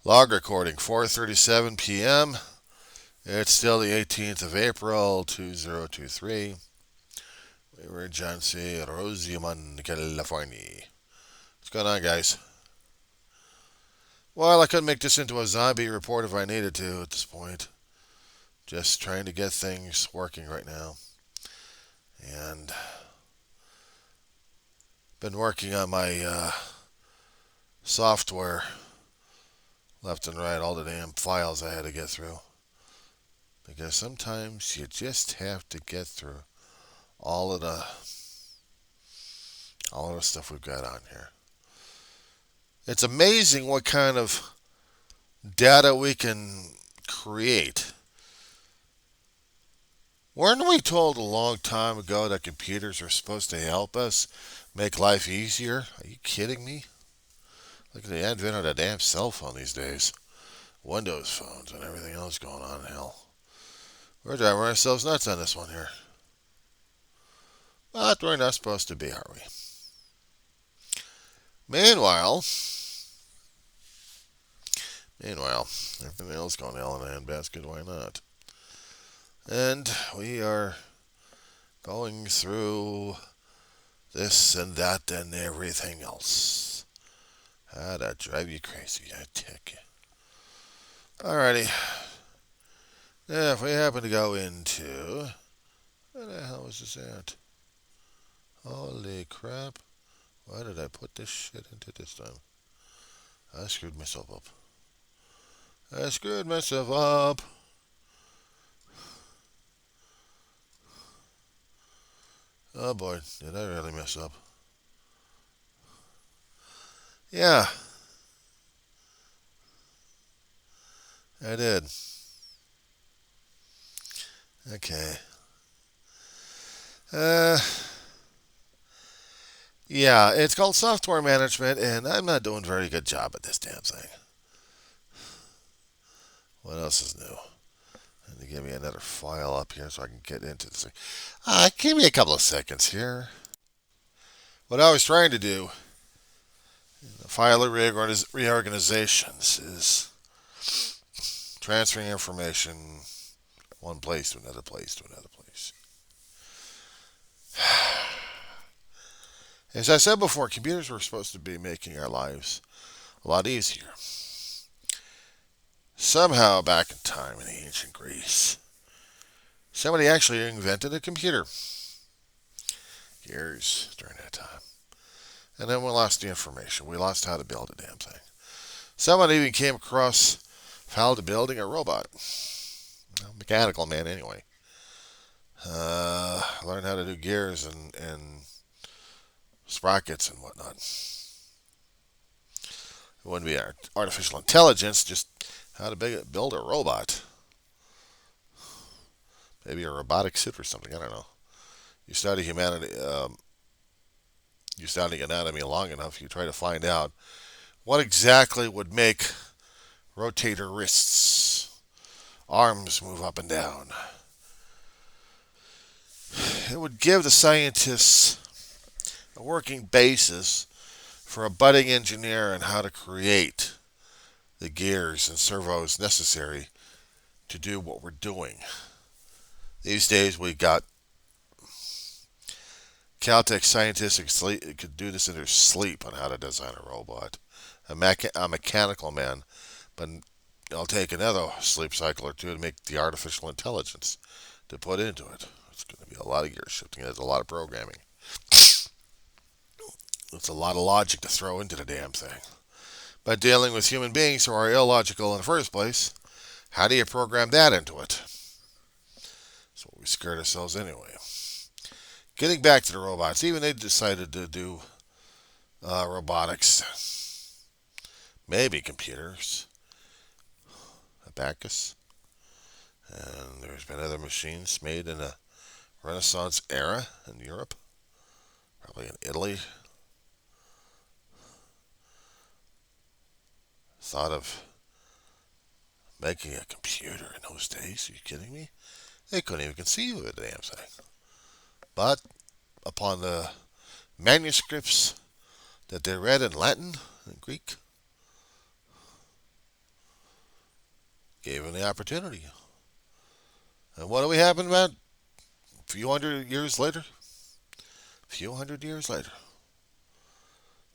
Log recording 4:37 p.m. It's still the 18th of April 2023. We were in John C. Rosamond, California. What's going on, guys? Well, I couldn't make this into a zombie report if I needed to at this point. Just trying to get things working right now. And been working on my software left and right, all the damn files I had to get through. Because sometimes you just have to get through all of the stuff we've got on here. It's amazing what kind of data we can create. Weren't we told a long time ago that computers are supposed to help us make life easier? Are you kidding me? Look at the advent of the damn cell phone these days. Windows phones and everything else going on in hell. We're driving ourselves nuts on this one here. But we're not supposed to be, are we? Meanwhile, everything else going to hell in a handbasket, why not? And we are going through this and that and everything else. That drive you crazy, I take you. Alrighty. Now, if we happen to go into... Where the hell was this at? Holy crap. Why did I put this shit into this time? I screwed myself up. Oh boy, did I really mess up. Yeah, I did. Okay. Yeah, it's called software management, and I'm not doing a very good job at this damn thing. What else is new? And give me another file up here so I can get into this thing. Give me a couple of seconds here. What I was trying to do in the file reorganizations is transferring information one place to another place to another place. As I said before, computers were supposed to be making our lives a lot easier. Somehow, back in time in ancient Greece, somebody actually invented a computer. Years during that time. And then we lost the information. We lost how to build a damn thing. Someone even came across how to building a robot. Mechanical man, anyway. Learned how to do gears and sprockets and whatnot. It wouldn't be artificial intelligence, just how to build a robot. Maybe a robotic suit or something. I don't know. You study you study anatomy long enough, you try to find out what exactly would make rotator wrists, arms move up and down. It would give the scientists a working basis for a budding engineer on how to create the gears and servos necessary to do what we're doing. These days we got Caltech scientists could do this in their sleep on how to design a robot. A mechanical man, but it'll take another sleep cycle or two to make the artificial intelligence to put into it. It's going to be a lot of gear shifting. There's a lot of programming. It's a lot of logic to throw into the damn thing. But dealing with human beings who are illogical in the first place, how do you program that into it? That's what we scared ourselves anyway. Getting back to the robots, even they decided to do robotics. Maybe computers. Abacus. And there's been other machines made in the Renaissance era in Europe. Probably in Italy. Thought of making a computer in those days. Are you kidding me? They couldn't even conceive of the damn thing. But upon the manuscripts that they read in Latin and Greek, Gave him the opportunity. And what do we happen about a few hundred years later? A few hundred years later.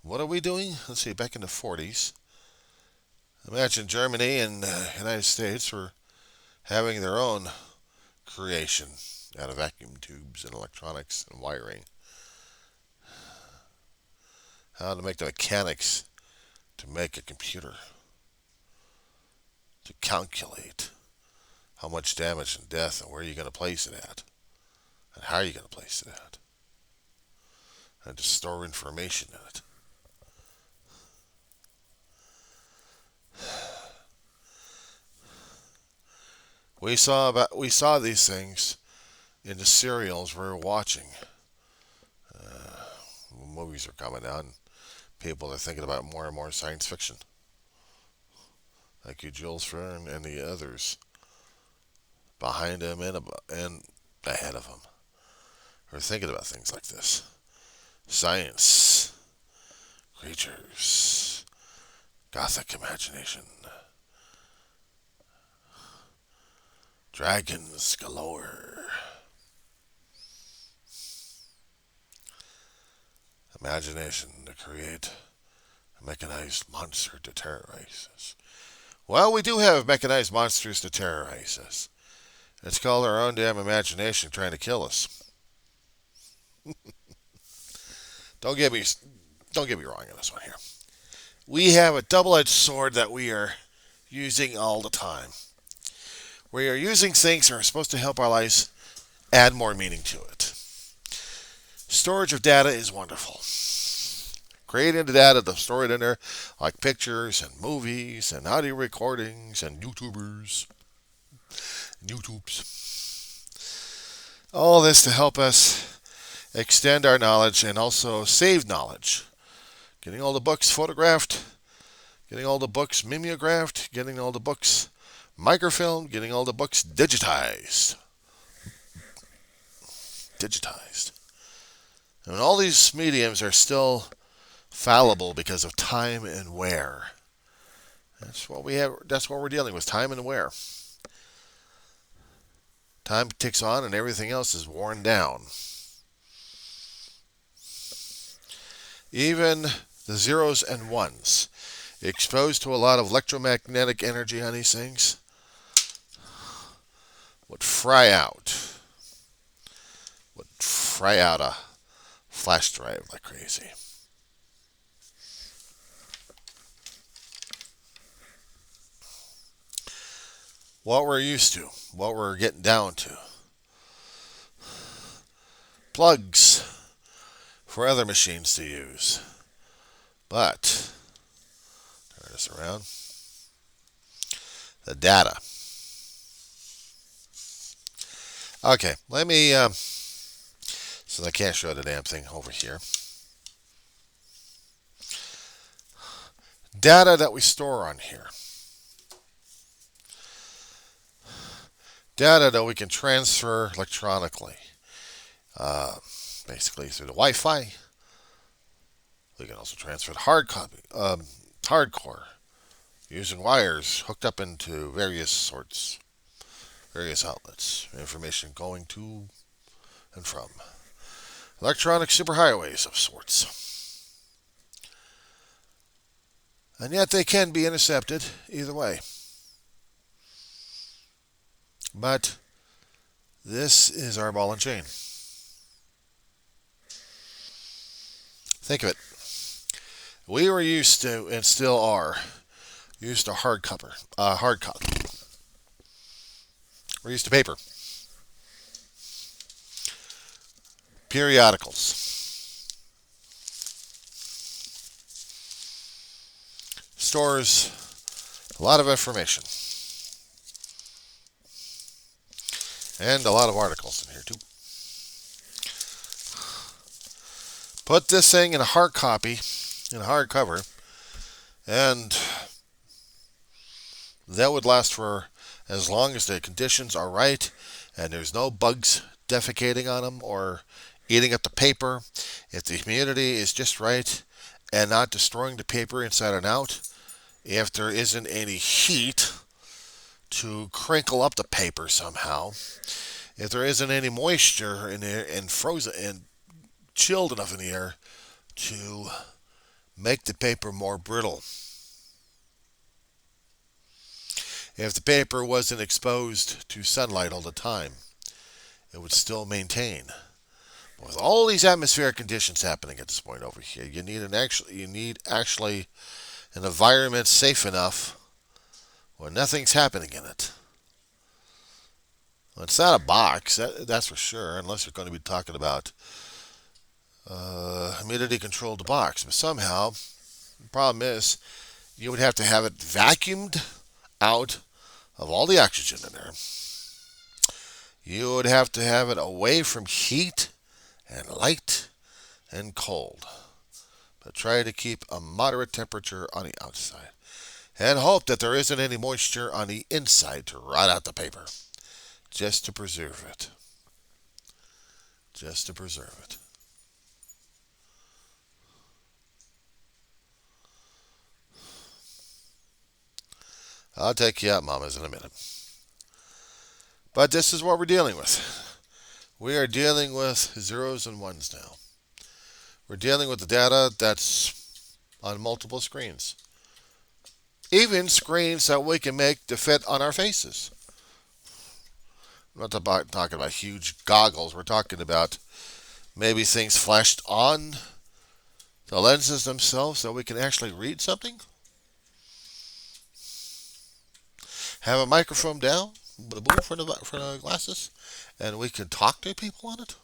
What are we doing? Let's see, back in the 40s. Imagine Germany and the United States were having their own creation out of vacuum tubes and electronics and wiring. How to make the mechanics to make a computer. To calculate how much damage and death and where you're going to place it at. And how you're going to place it at. And to store information in it. We saw these things in the serials we were watching. Movies are coming out, and people are thinking about more and more science fiction. Like you, Jules Verne, and the others behind him and ahead of him are thinking about things like this. Science, creatures, gothic imagination, dragons galore. Imagination to create a mechanized monster to terrorize us. Well, we do have mechanized monsters to terrorize us. It's called our own damn imagination trying to kill us. Don't get me wrong on this one here. We have a double-edged sword that we are using all the time. We are using things that are supposed to help our lives add more meaning to it. Storage of data is wonderful. Creating the data to store it in there, like pictures and movies and audio recordings and YouTubes. All this to help us extend our knowledge and also save knowledge. Getting all the books photographed, getting all the books mimeographed, getting all the books microfilmed, getting all the books digitized. And all these mediums are still fallible because of time and wear. That's what we have. That's what we're dealing with, time and wear. Time ticks on and everything else is worn down. Even the zeros and ones, exposed to a lot of electromagnetic energy on these things, would fry out a flash drive like crazy. What we're used to, what we're getting down to. Plugs for other machines to use. But, turn this around. The data. Okay, let me, since I can't show the damn thing over here. Data that we store on here. Data that we can transfer electronically. Basically through the Wi-Fi. We can also transfer the hardcore, using wires hooked up into various outlets. Information going to and from. Electronic superhighways of sorts. And yet they can be intercepted either way. But this is our ball and chain. Think of it. We were used to, and still are, used to hard copy. We're used to paper. Periodicals. Stores a lot of information. And a lot of articles in here too. Put this thing in a hard copy, in a hardcover, and that would last for as long as the conditions are right and there's no bugs defecating on them or eating up the paper. If the humidity is just right and not destroying the paper inside and out, if there isn't any heat to crinkle up the paper somehow. If there isn't any moisture in there and frozen and chilled enough in the air to make the paper more brittle. If the paper wasn't exposed to sunlight all the time, it would still maintain. But with all these atmospheric conditions happening at this point over here, you need actually an environment safe enough where nothing's happening in it. Well, it's not a box, that's for sure, unless you're going to be talking about humidity-controlled box. But somehow, the problem is, you would have to have it vacuumed out of all the oxygen in there. You would have to have it away from heat and light and cold. But try to keep a moderate temperature on the outside. And hope that there isn't any moisture on the inside to rot out the paper. Just to preserve it. Just to preserve it. I'll take you out, mamas, in a minute. But this is what we're dealing with. We are dealing with zeros and ones now. We're dealing with the data that's on multiple screens. Even screens that we can make to fit on our faces. I'm not talking about huge goggles. We're talking about maybe things flashed on the lenses themselves so we can actually read something. Have a microphone down, for the glasses, and we can talk to people on it.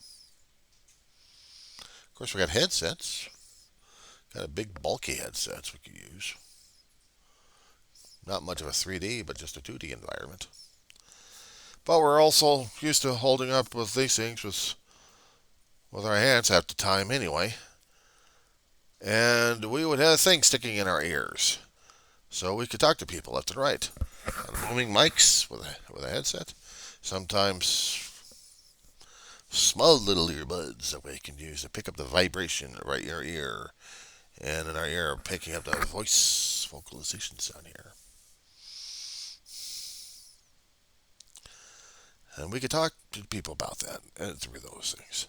Of course, we got headsets. Got a big, bulky headsets we could use. Not much of a 3D, but just a 2D environment. But we're also used to holding up with these things with our hands half the time anyway. And we would have things sticking in our ears. So we could talk to people left and right. Booming mics with a headset. Sometimes small little earbuds that we can use to pick up the vibration right in our ear. And in our ear, picking up the voice vocalization sound here. And we could talk to people about that and through those things.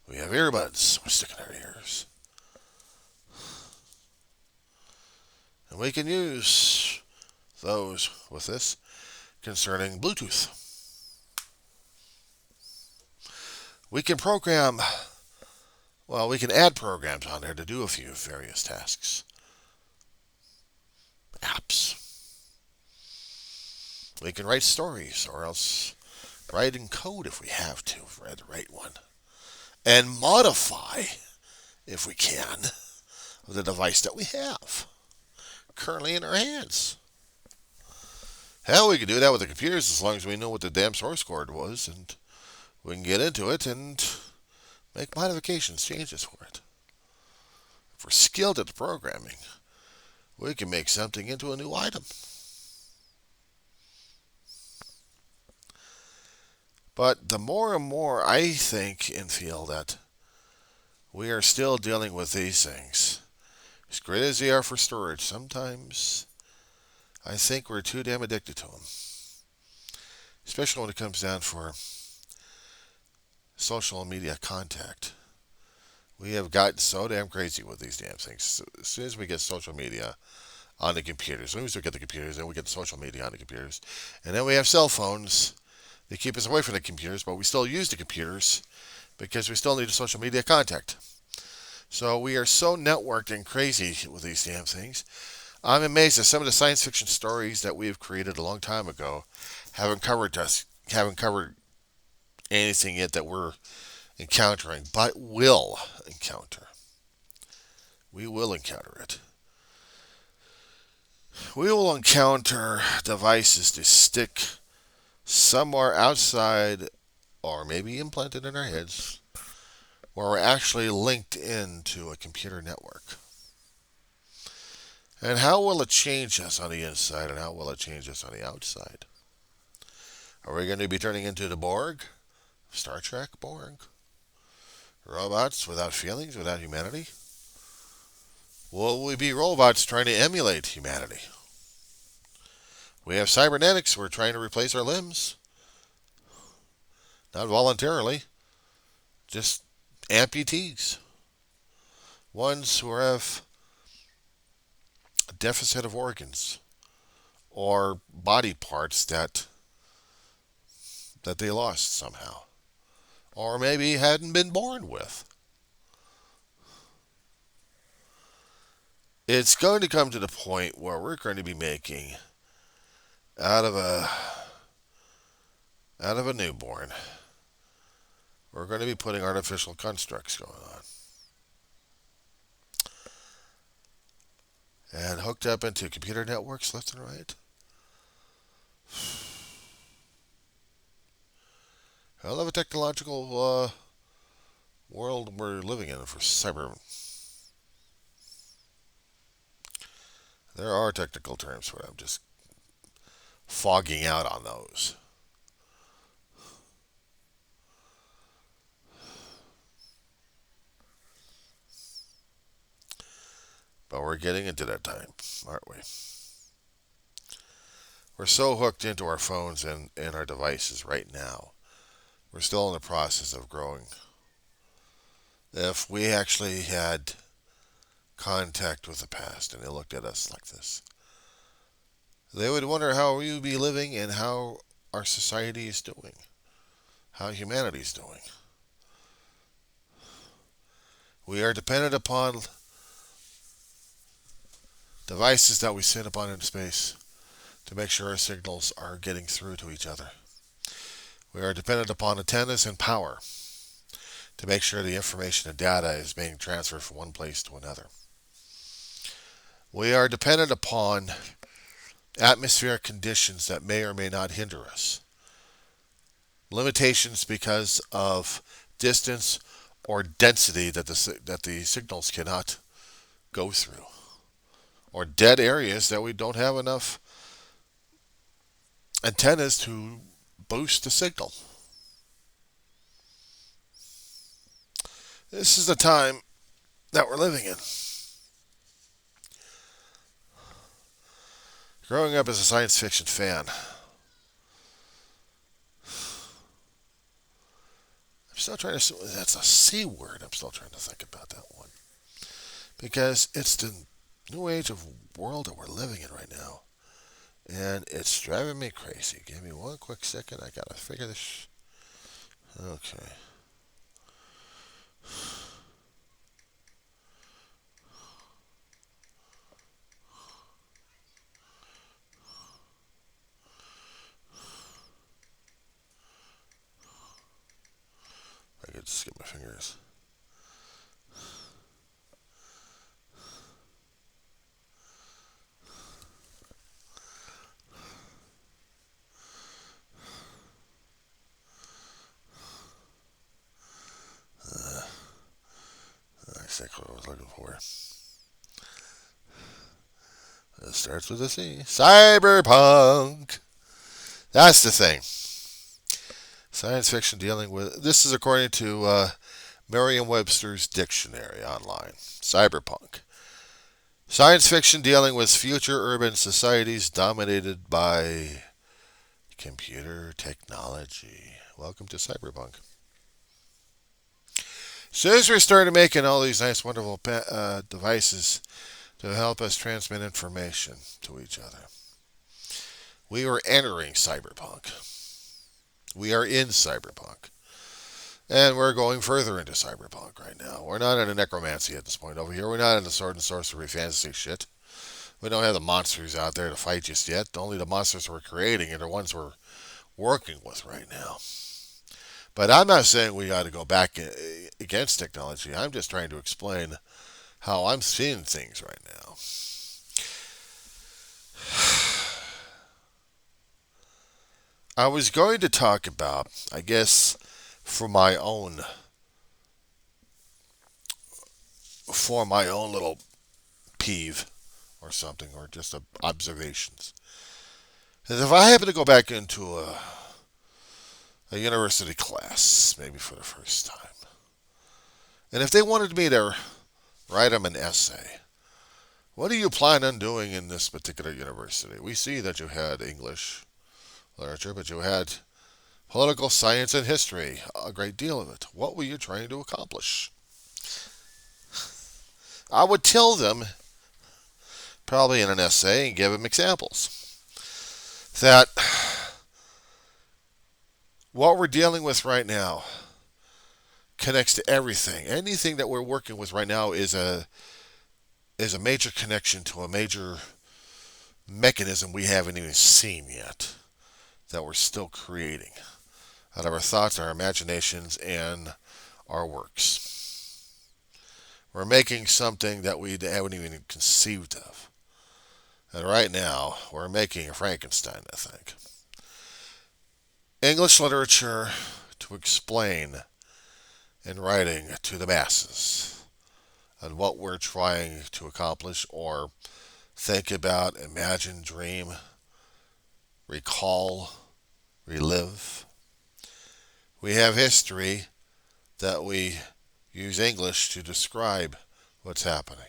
We have earbuds we stick in our ears. And we can use those with this concerning Bluetooth. We can we can add programs on there to do a few various tasks. Apps. We can write stories or else write in code if we have to, the right one. And modify, if we can, the device that we have currently in our hands. Hell, we could do that with the computers as long as we know what the damn source code was, and we can get into it and make modifications, changes for it. If we're skilled at the programming, we can make something into a new item. But the more and more I think and feel that we are still dealing with these things, as great as they are for storage, sometimes I think we're too damn addicted to them. Especially when it comes down for social media contact. We have gotten so damn crazy with these damn things. As soon as we get social media on the computers, as soon as we get the computers, then we get social media on the computers. And then we have cell phones. They keep us away from the computers, but we still use the computers because we still need a social media contact. So we are so networked and crazy with these damn things. I'm amazed at some of the science fiction stories that we have created a long time ago haven't covered anything yet that we're encountering, but will encounter. We will encounter it. We will encounter devices to stick somewhere outside or maybe implanted in our heads where we're actually linked into a computer network. And how will it change us on the inside and how will it change us on the outside? Are we going to be turning into the Borg? Star Trek Borg? Robots without feelings, without humanity? Will we be robots trying to emulate humanity? We have cybernetics who are trying to replace our limbs. Not voluntarily, just amputees. Ones who have a deficit of organs or body parts that they lost somehow. Or maybe hadn't been born with. It's going to come to the point where we're going to be making out of a newborn, we're going to be putting artificial constructs going on. And hooked up into computer networks left and right. Hell of a technological world we're living in for cyber. There are technical terms for it. I'm just fogging out on those. But we're getting into that time, aren't we? We're so hooked into our phones and our devices right now. We're still in the process of growing. If we actually had contact with the past and they looked at us like this, they would wonder how we would be living and how our society is doing, how humanity is doing. We are dependent upon devices that we send upon into space to make sure our signals are getting through to each other. We are dependent upon antennas and power to make sure the information and data is being transferred from one place to another. We are dependent upon atmospheric conditions that may or may not hinder us. Limitations because of distance or density that the signals cannot go through. Or dead areas that we don't have enough antennas to boost the signal. This is the time that we're living in. Growing up as a science fiction fan, I'm still trying to, that's a C word, I'm still trying to think about that one. Because it's the new age of world that we're living in right now. And it's driving me crazy. Give me one quick second, I gotta figure this. Okay. I could skip my fingers. That's exactly what I was looking for. It starts with a C. Cyberpunk. That's the thing. Science fiction dealing with. This is according to Merriam-Webster's dictionary online. Cyberpunk. Science fiction dealing with future urban societies dominated by computer technology. Welcome to Cyberpunk. Soon as we started making all these nice, wonderful devices to help us transmit information to each other, we were entering cyberpunk. We are in cyberpunk. And we're going further into cyberpunk right now. We're not into necromancy at this point over here. We're not into sword and sorcery fantasy shit. We don't have the monsters out there to fight just yet. Only the monsters we're creating are the ones we're working with right now. But I'm not saying we got to go back against technology. I'm just trying to explain how I'm seeing things right now. I was going to talk about, I guess, for my own little peeve or something, or just observations. Is if I happen to go back into a university class, maybe for the first time, and if they wanted me to write them an essay What do you plan on doing in this particular university? We see that you had English literature, but you had political science and history, a great deal of it. What were you trying to accomplish? I would tell them, probably in an essay, and give them examples. That what we're dealing with right now connects to everything. Anything that we're working with right now is a major connection to a major mechanism we haven't even seen yet, that we're still creating out of our thoughts, our imaginations, and our works. We're making something that we haven't even conceived of. And right now, we're making a Frankenstein, I think. English literature to explain in writing to the masses and what we're trying to accomplish or think about, imagine, dream, recall, relive. We have history that we use English to describe what's happening.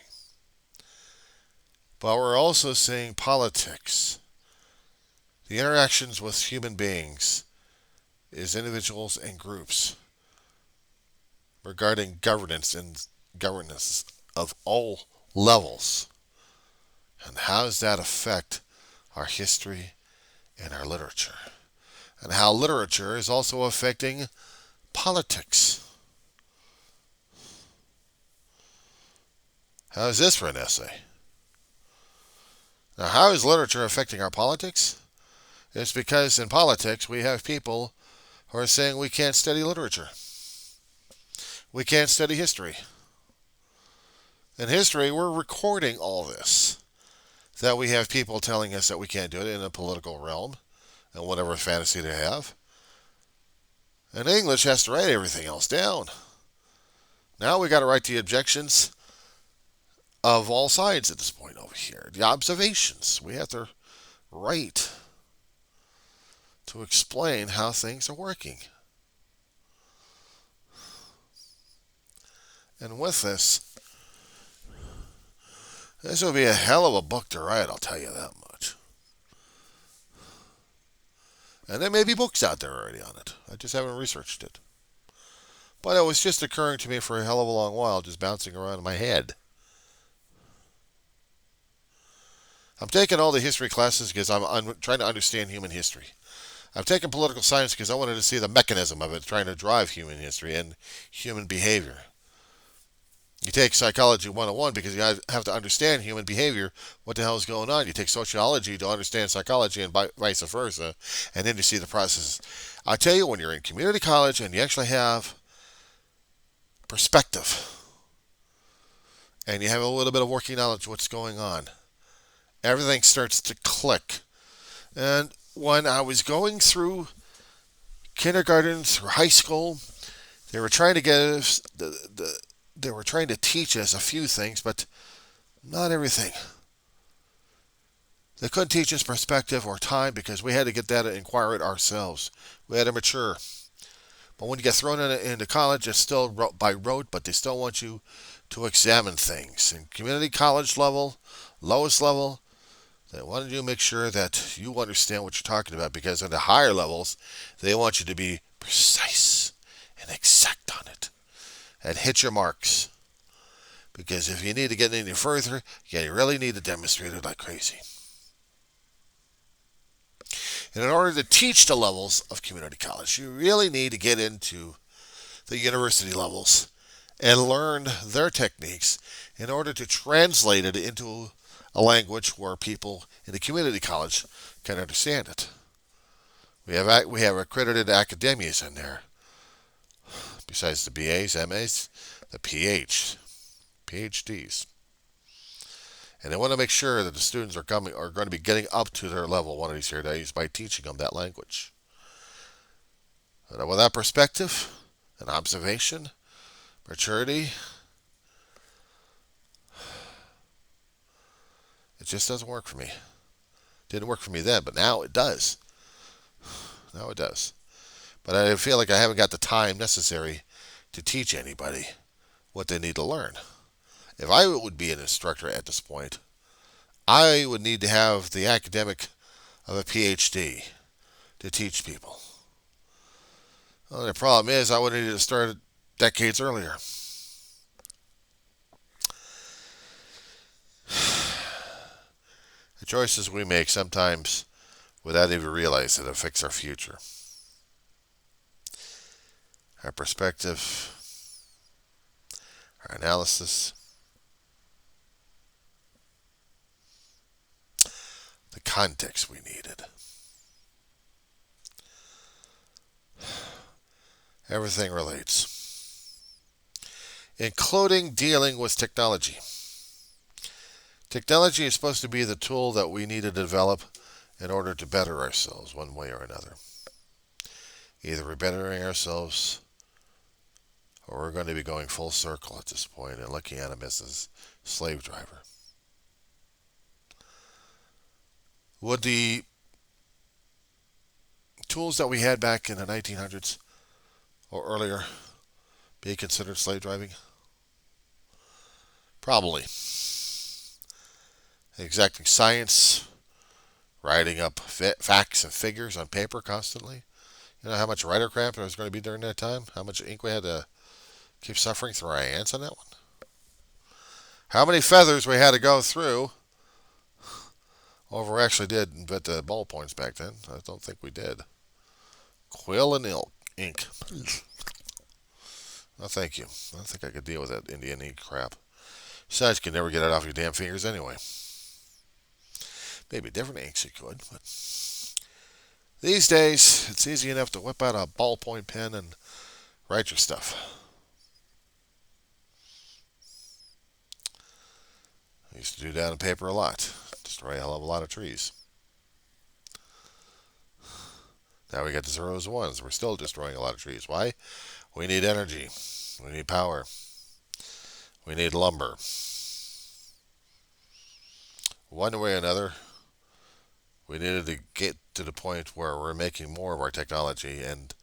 But we're also seeing politics, the interactions with human beings as individuals and groups regarding governance and governance of all levels. And how does that affect our history and our literature? And how literature is also affecting politics. How is this for an essay? Now, how is literature affecting our politics? It's because in politics we have people who are saying we can't study literature. We can't study history. In history, we're recording all this. That we have people telling us that we can't do it in the political realm and whatever fantasy they have. And English has to write everything else down. Now we got to write the objections of all sides at this point over here. The observations we have to write to explain how things are working. And with this will be a hell of a book to write, I'll tell you that much. And there may be books out there already on it. I just haven't researched it. But it was just occurring to me for a hell of a long while, just bouncing around in my head. I'm taking all the history classes because I'm trying to understand human history. I've taken political science because I wanted to see the mechanism of it, trying to drive human history and human behavior. You take Psychology 101 because you have to understand human behavior, what the hell is going on. You take sociology to understand psychology and vice versa, and then you see the process. I tell you, when you're in community college and you actually have perspective and you have a little bit of working knowledge of what's going on, everything starts to click. And when I was going through kindergarten through high school, they were trying to get us they were trying to teach us a few things, but not everything. They couldn't teach us perspective or time because we had to get that and inquire it ourselves. We had to mature. But when you get thrown into college, it's still by rote, but they still want you to examine things. In community college level, lowest level, they wanted you to make sure that you understand what you're talking about, because at the higher levels, they want you to be precise and exact on it and hit your marks. Because if you need to get any further, you really need to demonstrate it like crazy. And in order to teach the levels of community college, you really need to get into the university levels and learn their techniques in order to translate it into a language where people in the community college can understand it. We have accredited academias in there. Besides the BAs, MAs, the PhDs. And they want to make sure that the students are going to be getting up to their level one of these here days by teaching them that language. And with that perspective, and observation, maturity, it just doesn't work for me. Didn't work for me then, but now it does. Now it does. But I feel like I haven't got the time necessary to teach anybody what they need to learn. If I would be an instructor at this point, I would need to have the academic of a PhD to teach people. Well, the problem is, I would have needed to start decades earlier. The choices we make sometimes, without even realizing it, affects our future, our perspective, our analysis, the context we needed. Everything relates, including dealing with technology. Technology is supposed to be the tool that we need to develop in order to better ourselves one way or another. Either we're bettering ourselves or we're going to be going full circle at this point and looking at him as a slave driver. Would the tools that we had back in the 1900s or earlier be considered slave driving? Probably. Exacting science, writing up facts and figures on paper constantly. You know how much writer crap there was going to be during that time? How much ink we had to keep suffering through our ants on that one? How many feathers we had to go through? Well, we actually did invent the ballpoints back then. I don't think we did. Quill and ink. No, thank you. I don't think I could deal with that Indian ink crap. Besides, you could never get it off your damn fingers anyway. Maybe different inks you could, but these days it's easy enough to whip out a ballpoint pen and write your stuff. I used to do that on paper a lot. Destroy a hell of a lot of trees. Now we got the zeros and ones. We're still destroying a lot of trees. Why? We need energy. We need power. We need lumber. One way or another, we needed to get to the point where we're making more of our technology and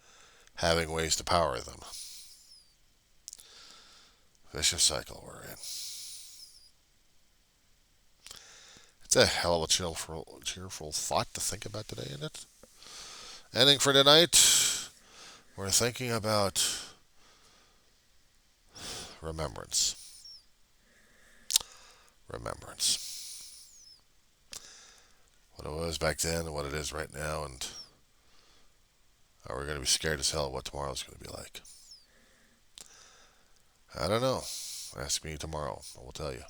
having ways to power them. Vicious cycle we're in. It's a hell of a cheerful thought to think about today, isn't it? Ending for tonight, we're thinking about remembrance. Remembrance. What it was back then and what it is right now, and are we going to be scared as hell of what tomorrow's going to be like? I don't know. Ask me tomorrow. I will tell you.